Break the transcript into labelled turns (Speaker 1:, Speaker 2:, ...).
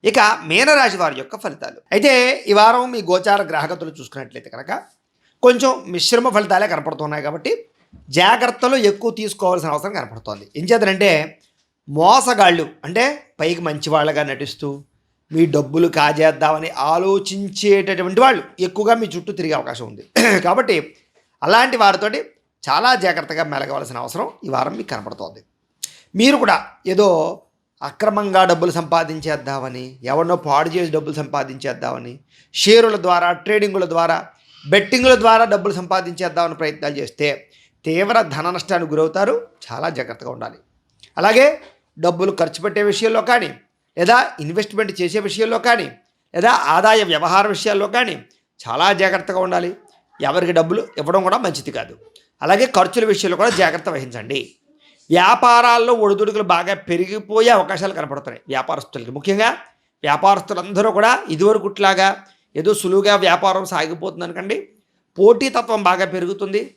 Speaker 1: ఇక మీనరాశి వారి యొక్క ఫలితాలు అయితే ఈ వారం మీ గోచార గ్రహగతులు చూసుకున్నట్లయితే కనుక కొంచెం మిశ్రమ ఫలితాలే కనపడుతున్నాయి కాబట్టి జాగ్రత్తలు ఎక్కువ తీసుకోవాల్సిన అవసరం కనపడుతోంది. ఏం చేద్దంటే మోసగాళ్ళు అంటే పైకి మంచి వాళ్ళగా నటిస్తూ మీ డబ్బులు కాజేద్దామని ఆలోచించేటటువంటి వాళ్ళు ఎక్కువగా మీ చుట్టూ తిరిగే అవకాశం ఉంది. కాబట్టి అలాంటి వారితోటి చాలా జాగ్రత్తగా మెలగవలసిన అవసరం ఈ వారం మీకు కనపడుతోంది. మీరు కూడా ఏదో అక్రమంగా డబ్బులు సంపాదించేద్దామని, ఎవరినో పాడు చేసి డబ్బులు సంపాదించేద్దామని, షేరుల ద్వారా, ట్రేడింగుల ద్వారా, బెట్టింగుల ద్వారా డబ్బులు సంపాదించేద్దామని ప్రయత్నాలు చేస్తే తీవ్ర ధన నష్టానికి గురవుతారు. చాలా జాగ్రత్తగా ఉండాలి. అలాగే డబ్బులు ఖర్చు పెట్టే విషయంలో కానీ, లేదా ఇన్వెస్ట్మెంట్ చేసే విషయంలో కానీ, లేదా ఆదాయ వ్యవహార విషయాల్లో కానీ చాలా జాగ్రత్తగా ఉండాలి. ఎవరికి డబ్బులు ఇవ్వడం కూడా మంచిది కాదు. అలాగే ఖర్చుల విషయంలో కూడా జాగ్రత్త వహించండి. వ్యాపారాల్లో ఒడిదుడుకులు బాగా పెరిగిపోయే అవకాశాలు కనపడుతున్నాయి వ్యాపారస్తులకి. ముఖ్యంగా వ్యాపారస్తులందరూ కూడా ఇదివరకుట్లాగా ఏదో సులువుగా వ్యాపారం సాగిపోతుంది అనకండి. పోటీతత్వం బాగా పెరుగుతుంది.